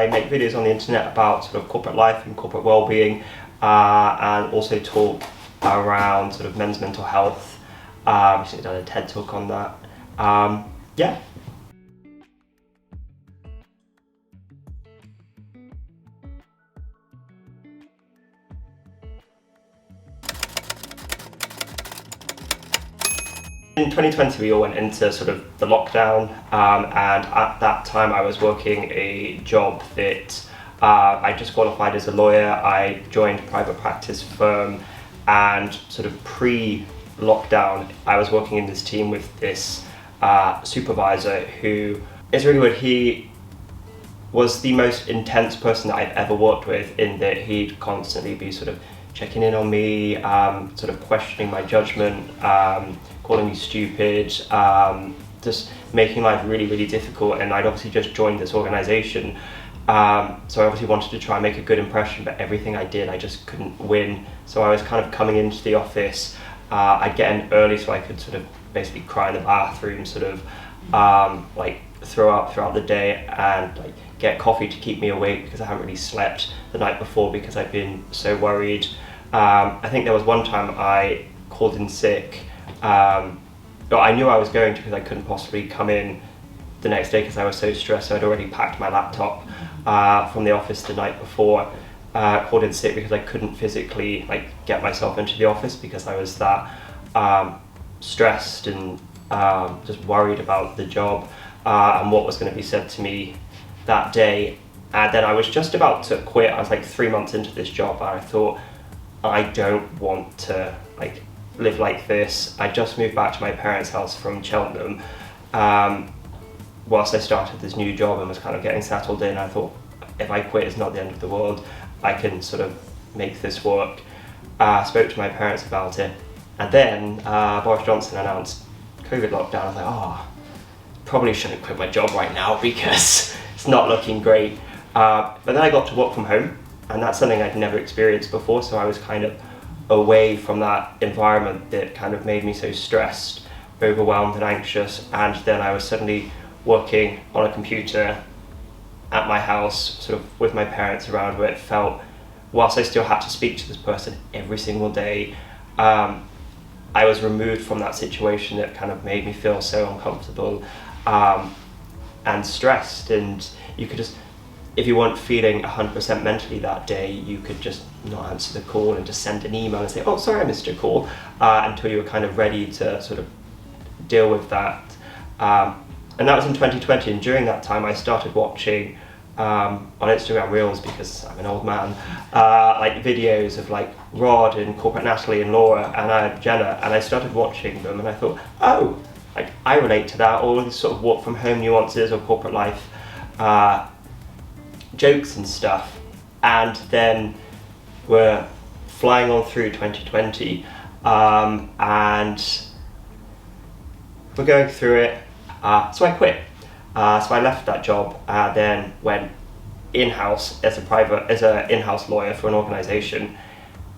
I make videos on the internet about sort of corporate life and corporate well-being, and also talk around sort of men's mental health. Recently done a TED talk on that. Yeah. In 2020 we all went into sort of the lockdown, and at that time I was working a job that I just qualified as a lawyer. I joined a private practice firm, and sort of pre-lockdown I was working in this team with this supervisor who is really good. He was the most intense person that I've ever worked with, in that he'd constantly be sort of checking in on me, sort of questioning my judgment, calling me stupid, just making life really, really difficult. And I'd obviously just joined this organisation, so I obviously wanted to try and make a good impression, but everything I did, I just couldn't win. So I was kind of coming into the office, I'd get in early so I could sort of basically cry in the bathroom, sort of like throw up throughout the day, and like get coffee to keep me awake because I hadn't really slept the night before because I'd been so worried. I think there was one time I called in sick, but I knew I was going to because I couldn't possibly come in the next day because I was so stressed. So I'd already packed my laptop from the office the night before, called in sick because I couldn't physically like get myself into the office because I was that stressed and just worried about the job and what was going to be said to me that day. And then I was just about to quit. I was like 3 months into this job, and I thought, I don't want to like live like this. I just moved back to my parents' house from Cheltenham whilst I started this new job and was kind of getting settled in. I thought, if I quit, it's not the end of the world. I can sort of make this work. Spoke to my parents about it, and then Boris Johnson announced COVID lockdown. I was like, oh, probably shouldn't quit my job right now because it's not looking great. But then I got to work from home, and that's something I'd never experienced before, so I was kind of away from that environment that kind of made me so stressed, overwhelmed and anxious. And then I was suddenly working on a computer at my house, sort of with my parents around, where it felt, whilst I still had to speak to this person every single day, I was removed from that situation that kind of made me feel so uncomfortable and stressed. And you could just, if you weren't feeling 100% mentally that day, you could just not answer the call and just send an email and say, oh, sorry I missed your call, until you were kind of ready to sort of deal with that. And that was in 2020, and during that time I started watching on Instagram Reels, because I'm an old man, like videos of like Rod and Corporate Natalie and Laura and Jenna, and I started watching them and I thought, oh, like I relate to that, all these sort of work from home nuances or corporate life jokes and stuff. And then we're flying on through 2020, and we're going through it, so I quit. So I left that job, then went in-house as an in-house lawyer for an organisation,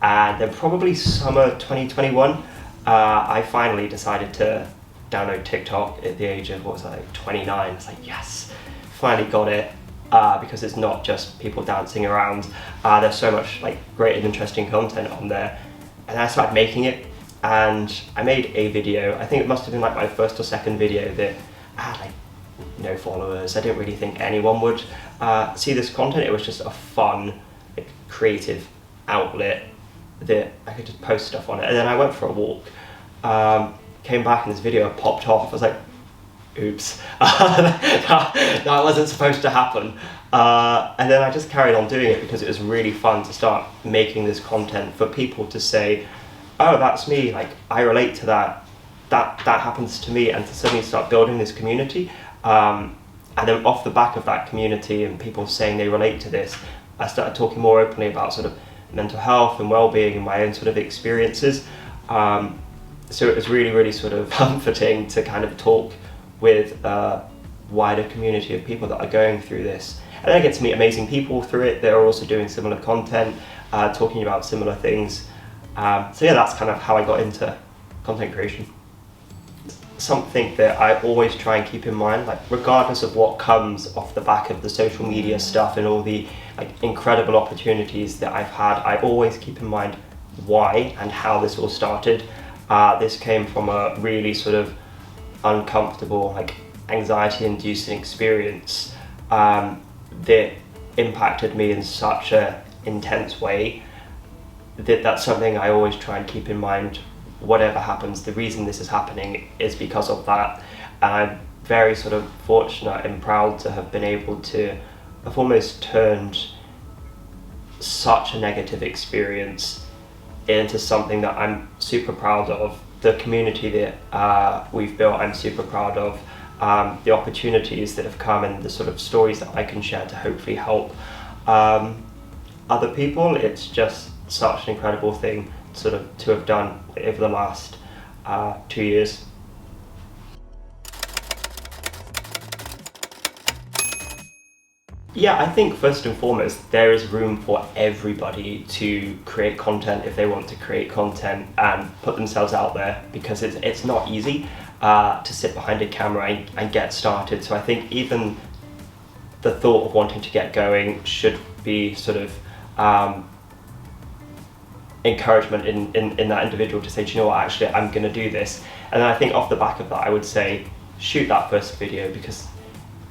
and then probably summer 2021, I finally decided to download TikTok at the age of, what was I, like 29. It's like, yes, finally got it, because it's not just people dancing around. There's so much like great and interesting content on there, and I started making it, and I made a video. I think it must have been like my first or second video that I had like no followers. I didn't really think anyone would see this content. It was just a fun, like, creative outlet that I could just post stuff on it. And then I went for a walk, came back and this video popped off. I was like, oops, that wasn't supposed to happen. And then I just carried on doing it because it was really fun to start making this content for people to say, oh, that's me, like I relate to that happens to me, and to suddenly start building this community. And then off the back of that community and people saying they relate to this, I started talking more openly about sort of mental health and well-being and my own sort of experiences. So it was really, really sort of comforting to kind of talk with a wider community of people that are going through this. And then I get to meet amazing people through it that are also doing similar content, talking about similar things. So yeah, that's kind of how I got into content creation. something that I always try and keep in mind, like regardless of what comes off the back of the social media stuff and all the like incredible opportunities that I've had, I always keep in mind why and how this all started. This came from a really sort of uncomfortable, like anxiety-inducing experience that impacted me in such a intense way that's something I always try and keep in mind. Whatever happens, the reason this is happening is because of that. And I'm very sort of fortunate and proud to have been able to have almost turned such a negative experience into something that I'm super proud of. The community that we've built, I'm super proud of. The opportunities that have come and the sort of stories that I can share to hopefully help other people. It's just such an incredible thing sort of to have done over the last 2 years. Yeah, I think first and foremost, there is room for everybody to create content if they want to create content and put themselves out there, because it's not easy to sit behind a camera and get started. So I think even the thought of wanting to get going should be sort of encouragement in that individual to say, do you know what, actually I'm going to do this. And then I think off the back of that, I would say shoot that first video, because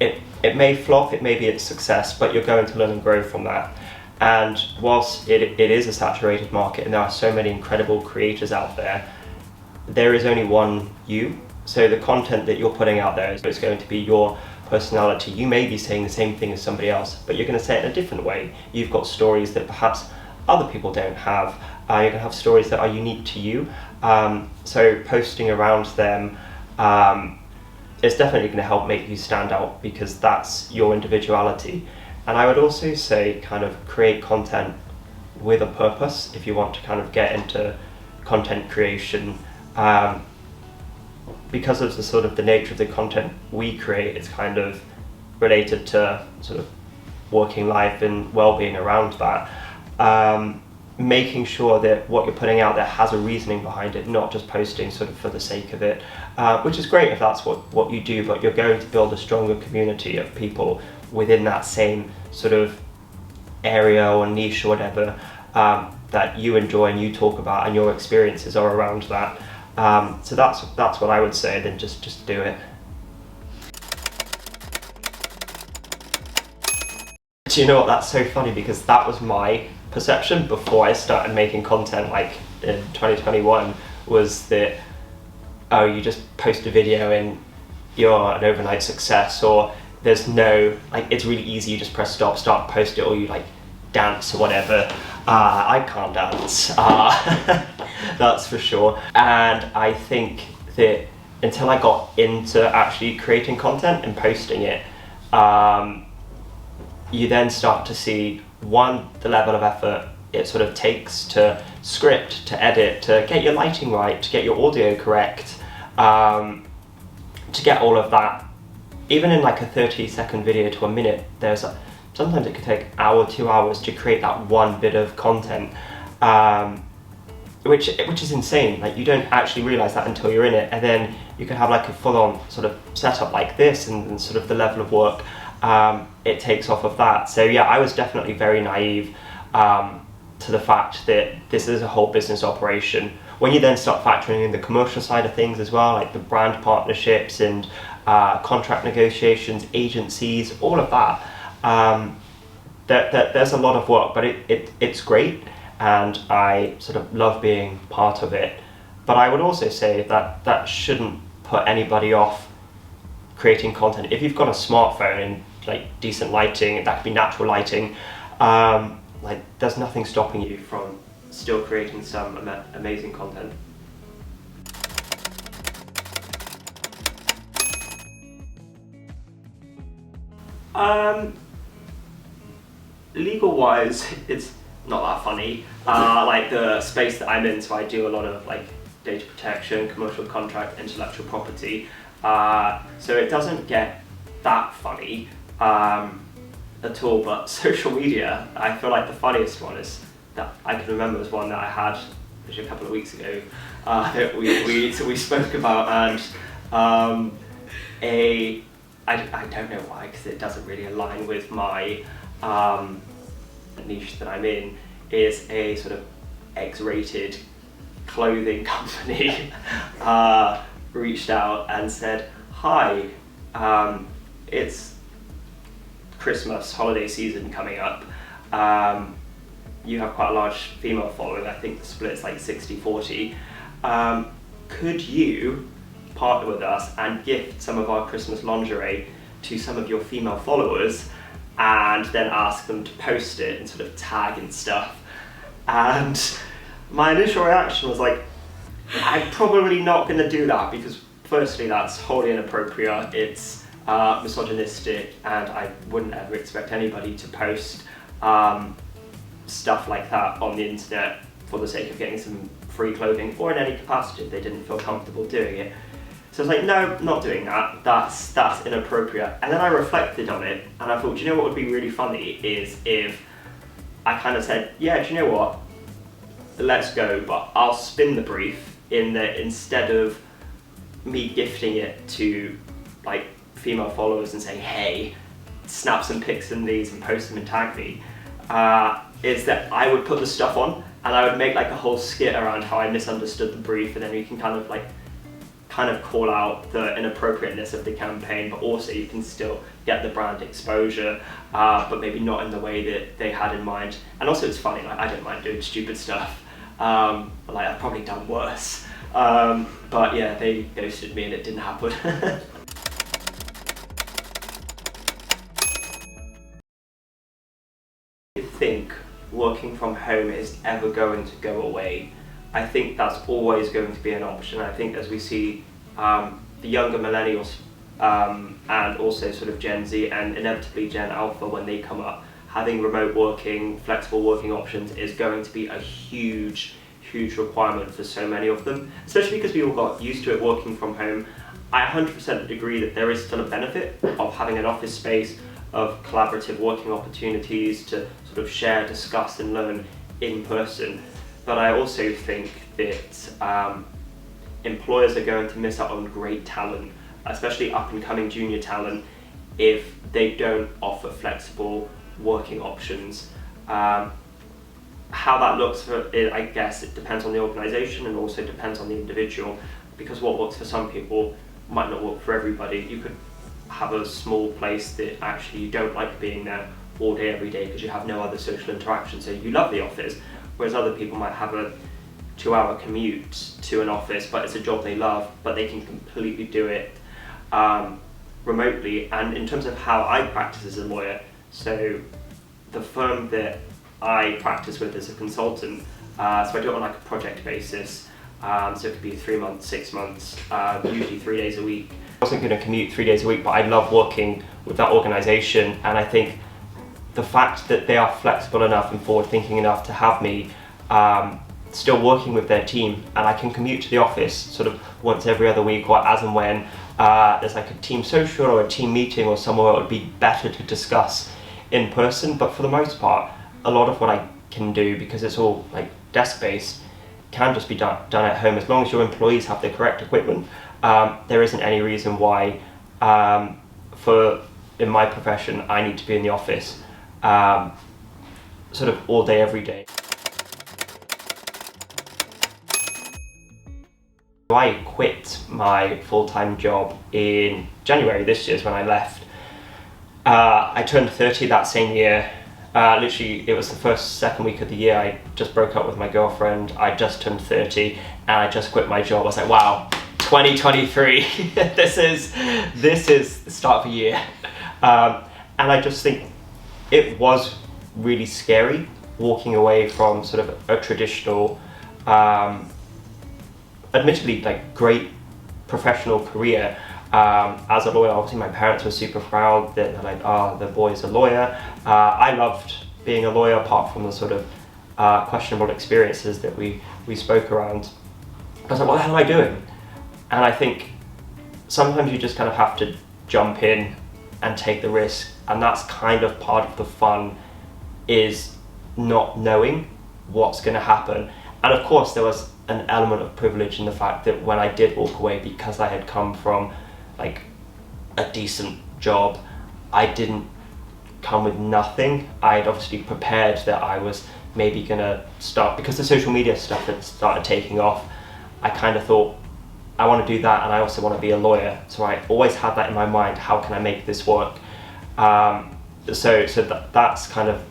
it may flop, it may be a success, but you're going to learn and grow from that. And whilst it is a saturated market and there are so many incredible creators out there, there is only one you. So the content that you're putting out there is going to be your personality. You may be saying the same thing as somebody else, but you're going to say it in a different way. You've got stories that perhaps other people don't have. You're going to have stories that are unique to you. So posting around them is definitely going to help make you stand out, because that's your individuality. And I would also say kind of create content with a purpose if you want to kind of get into content creation. Because of the sort of the nature of the content we create, it's kind of related to sort of working life and well-being around that. Making sure that what you're putting out there has a reasoning behind it, not just posting sort of for the sake of it, which is great if that's what you do, but you're going to build a stronger community of people within that same sort of area or niche or whatever that you enjoy and you talk about, and your experiences are around that. So that's what I would say. Then just do it. Do you know what? That's so funny, because that was my perception before I started making content, like in 2021, was that, oh, you just post a video and you're an overnight success, or there's no, like, it's really easy, you just press start, post it, or you like dance or whatever. I can't dance, that's for sure. And I think that until I got into actually creating content and posting it, you then start to see, one, the level of effort it sort of takes to script, to edit, to get your lighting right, to get your audio correct, to get all of that. Even in like a 30-second video to a minute, sometimes it could take an hour, 2 hours to create that one bit of content, which is insane. Like, you don't actually realize that until you're in it, and then you can have like a full-on sort of setup like this, and sort of the level of work it takes off of that. So yeah, I was definitely very naive to the fact that this is a whole business operation. When you then start factoring in the commercial side of things as well, like the brand partnerships and contract negotiations, agencies, all of that, there's a lot of work, but it's great, and I sort of love being part of it. But I would also say that shouldn't put anybody off creating content. If you've got a smartphone and like decent lighting, that could be natural lighting, like there's nothing stopping you from still creating some amazing content. Legal wise, it's not that funny. Like the space that I'm in, so I do a lot of like data protection, commercial contract, intellectual property. So it doesn't get that funny at all, but social media, I feel like the funniest one is that I can remember was one that I had a couple of weeks ago that we spoke about, and I don't know why, because it doesn't really align with my niche that I'm in, is a sort of X-rated clothing company reached out and said, hi, it's Christmas holiday season coming up. You have quite a large female following. I think the split is like 60-40. Could you partner with us and gift some of our Christmas lingerie to some of your female followers, and then ask them to post it and sort of tag and stuff? And my initial reaction was like, I'm probably not going to do that, because firstly, that's wholly inappropriate, it's misogynistic, and I wouldn't ever expect anybody to post stuff like that on the internet for the sake of getting some free clothing, or in any capacity if they didn't feel comfortable doing it. So I was like, no, not doing that, that's inappropriate. And then I reflected on it, and I thought, do you know what would be really funny is if I kind of said, yeah, do you know what, let's go, but I'll spin the brief in that instead of me gifting it to like female followers and saying, hey, snap some pics in these and post them and tag me, is that I would put the stuff on and I would make like a whole skit around how I misunderstood the brief, and then you can kind of call out the inappropriateness of the campaign, but also you can still get the brand exposure, but maybe not in the way that they had in mind. And also it's funny, like I don't mind doing stupid stuff, like I've probably done worse, but yeah, they ghosted me and it didn't happen. I think working from home is ever going to go away. I think that's always going to be an option. I think as we see the younger millennials and also sort of Gen Z and inevitably Gen Alpha, when they come up, having remote working, flexible working options is going to be a huge requirement for so many of them, especially because we all got used to it working from home. I 100% agree that there is still a benefit of having an office space, of collaborative working opportunities to sort of share, discuss and learn in person. But I also think that employers are going to miss out on great talent, especially up and coming junior talent, if they don't offer flexible working options. How that looks for it, I guess it depends on the organisation and also depends on the individual, because what works for some people might not work for everybody. You could have a small place that actually you don't like being there all day every day because you have no other social interaction, so you love the office, whereas other people might have a 2-hour commute to an office, but it's a job they love, but they can completely do it remotely. And in terms of how I practice as a lawyer, so the firm that I practice with as a consultant, so I do it on like a project basis, so it could be 3 months, 6 months, usually 3 days a week. I wasn't going to commute 3 days a week, but I love working with that organisation, and I think the fact that they are flexible enough and forward-thinking enough to have me still working with their team, and I can commute to the office sort of once every other week, or as and when there's like a team social or a team meeting or somewhere it would be better to discuss in person. But for the most part, a lot of what I can do, because it's all like desk-based, can just be done at home as long as your employees have the correct equipment. There isn't any reason why in my profession I need to be in the office sort of all day every day. I quit my full-time job in January this year is when I left. I turned 30 that same year. Literally, it was the second week of the year. I just broke up with my girlfriend. I just turned 30 and I just quit my job. I was like, wow, 2023, this is the start of a year. And I just think it was really scary walking away from sort of a traditional, admittedly like great professional career as a lawyer. Obviously my parents were super proud that they're like, oh, the boy's a lawyer. I loved being a lawyer, apart from the sort of questionable experiences that we spoke around. I was like, what the hell am I doing? And I think sometimes you just kind of have to jump in and take the risk, and that's kind of part of the fun, is not knowing what's going to happen. And of course there was an element of privilege in the fact that when I did walk away, because I had come from like a decent job, I didn't come with nothing. I'd obviously prepared that I was maybe gonna start, because the social media stuff had started taking off. I kind of thought, I want to do that, and I also want to be a lawyer. So I always had that in my mind. How can I make this work? That's kind of,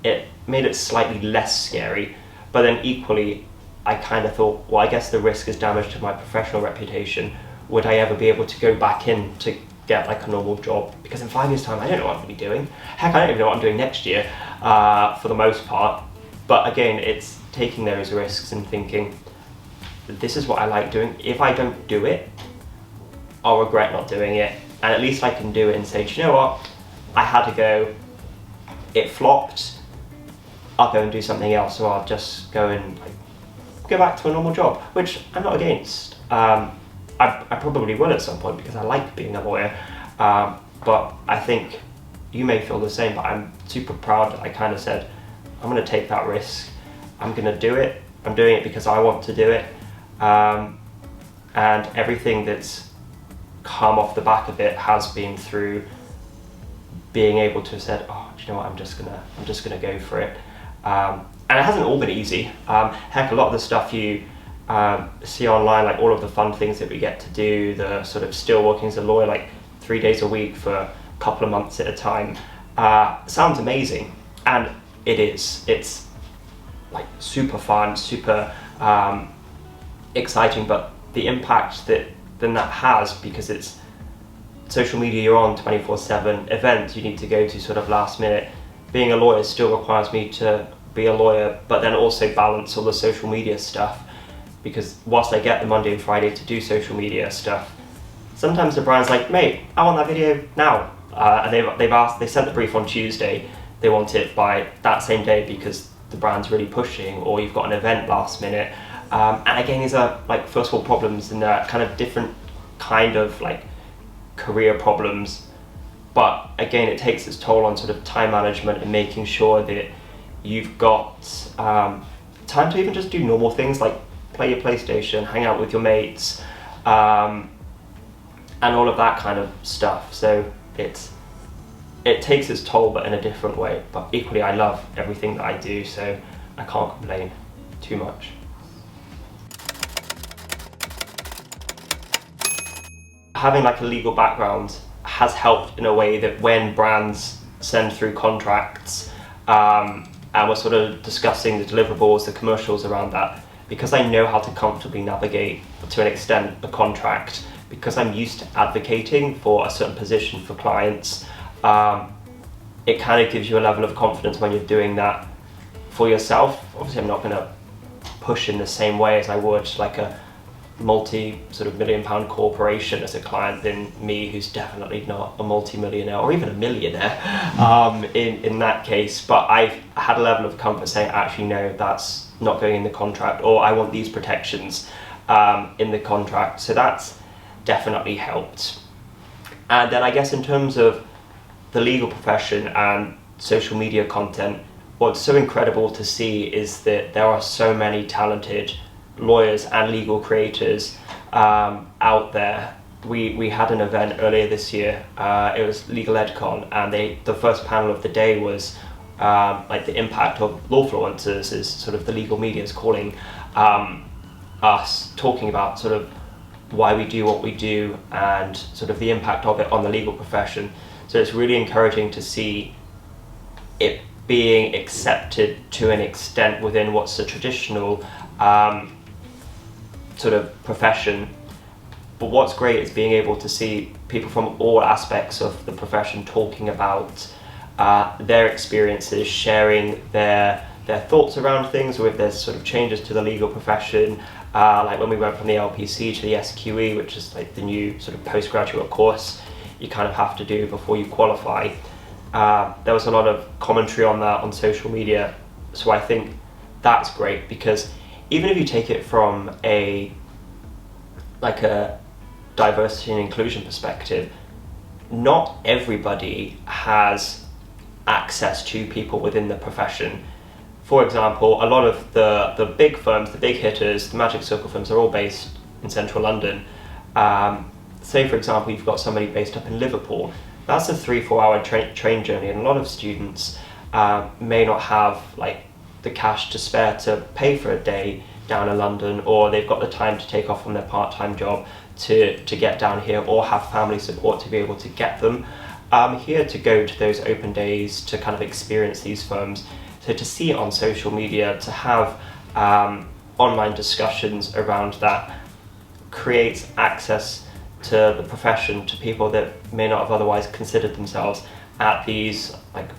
it made it slightly less scary. But then equally, I kind of thought, well, I guess the risk is damage to my professional reputation. Would I ever be able to go back in to get like a normal job? Because in 5 years' time, I don't know what I'm going to be doing. Heck, I don't even know what I'm doing next year, for the most part. But again, it's taking those risks and thinking, this is what I like doing. If I don't do it, I'll regret not doing it. And at least I can do it and say, do you know what? I had to go. It flopped. I'll go and do something else, or I'll just go and go back to a normal job, which I'm not against. I probably will at some point because I like being a lawyer. But I think you may feel the same, but I'm super proud that I kind of said, I'm going to take that risk. I'm going to do it. I'm doing it because I want to do it. And everything that's come off the back of it has been through being able to have said, oh, do you know what, I'm just gonna go for it. And it hasn't all been easy. Heck, a lot of the stuff you see online, like all of the fun things that we get to do, the sort of still working as a lawyer, like 3 days a week for a couple of months at a time, sounds amazing. And it is. It's like super fun, super exciting, but the impact that has, because it's social media, you're on 24/7, events you need to go to sort of last minute. Being a lawyer still requires me to be a lawyer, but then also balance all the social media stuff, because whilst I get the Monday and Friday to do social media stuff, sometimes the brand's like, mate, I want that video now, and they sent the brief on Tuesday, they want it by that same day because the brand's really pushing, or you've got an event last minute. And again, these are like first world problems, and they're kind of different kind of like career problems. But again, it takes its toll on sort of time management and making sure that you've got time to even just do normal things like play your PlayStation, hang out with your mates, and all of that kind of stuff. So it takes its toll, but in a different way. But equally, I love everything that I do, so I can't complain too much. Having like a legal background has helped in a way that when brands send through contracts, and we're sort of discussing the deliverables, the commercials around that, because I know how to comfortably navigate to an extent a contract, because I'm used to advocating for a certain position for clients, it kind of gives you a level of confidence when you're doing that for yourself. Obviously, I'm not going to push in the same way as I would like a multi-million-pound corporation as a client than me, who's definitely not a multi-millionaire or even a millionaire in that case. But I've had a level of comfort saying, actually, no, that's not going in the contract, or I want these protections in the contract. So that's definitely helped. And then I guess in terms of the legal profession and social media content, what's so incredible to see is that there are so many talented lawyers and legal creators out there. We had an event earlier this year, it was Legal EdCon, and the first panel of the day was like the impact of lawfluencers, is sort of the legal media is calling us, talking about sort of why we do what we do and sort of the impact of it on the legal profession. So it's really encouraging to see it being accepted to an extent within what's a traditional sort of profession. But what's great is being able to see people from all aspects of the profession talking about their experiences, sharing their thoughts around things, or if there's sort of changes to the legal profession, like when we went from the LPC to the SQE, which is like the new sort of postgraduate course you kind of have to do before you qualify. There was a lot of commentary on that on social media, so I think that's great, because even if you take it from a diversity and inclusion perspective, not everybody has access to people within the profession. for example, a lot of the big firms, the big hitters, the Magic Circle firms are all based in central London. Say, for example, you've got somebody based up in Liverpool. That's a 3-4 hour train journey, and a lot of students may not have like the cash to spare to pay for a day down in London, or they've got the time to take off from their part-time job to get down here, or have family support to be able to get them here to go to those open days, to kind of experience these firms. So to see it on social media, to have online discussions around that, creates access to the profession to people that may not have otherwise considered themselves at these like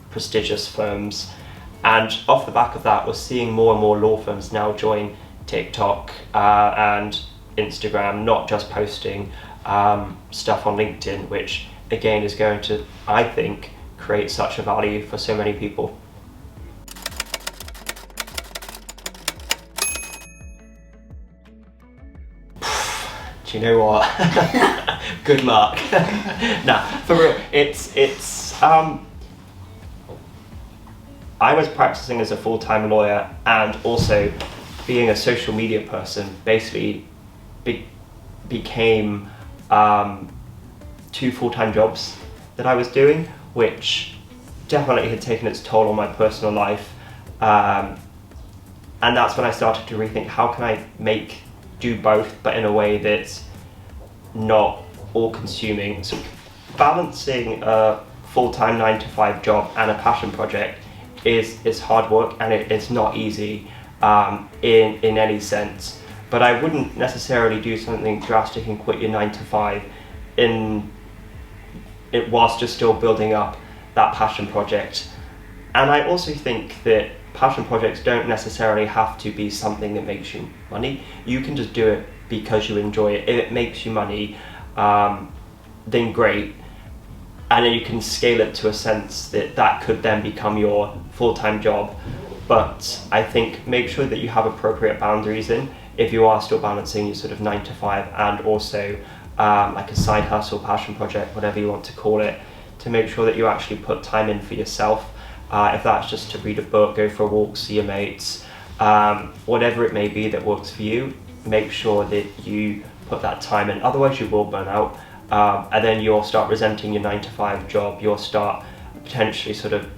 prestigious firms. And off the back of that, we're seeing more and more law firms now join TikTok and Instagram, not just posting stuff on LinkedIn, which again is going to, I think, create such a value for so many people. Do you know what? Good luck. Nah, for real, it's I was practicing as a full-time lawyer, and also being a social media person basically became 2 full-time jobs that I was doing, which definitely had taken its toll on my personal life. And that's when I started to rethink, how can I do both, but in a way that's not all-consuming. So balancing a full-time 9-to-5 job and a passion project is hard work, and it's not easy in any sense. But I wouldn't necessarily do something drastic and quit your 9-to-5 whilst you're still building up that passion project. And I also think that passion projects don't necessarily have to be something that makes you money. You can just do it because you enjoy it. If it makes you money, then great. And then you can scale it to a sense that could then become your full-time job. But I think make sure that you have appropriate boundaries in, if you are still balancing your sort of 9-to-5 and also like a side hustle, passion project, whatever you want to call it, to make sure that you actually put time in for yourself. If that's just to read a book, go for a walk, see your mates, whatever it may be that works for you, make sure that you put that time in, otherwise you will burn out. And then you'll start resenting your 9-to-5 job. You'll start potentially sort of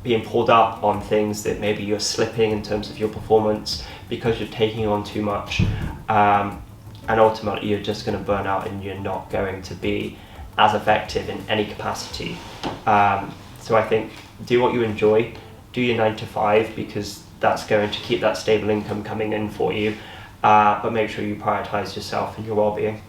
being pulled up on things that maybe you're slipping in terms of your performance because you're taking on too much. And ultimately you're just going to burn out, and you're not going to be as effective in any capacity. So I think do what you enjoy, do your 9-to-5, because that's going to keep that stable income coming in for you, but make sure you prioritize yourself and your well-being.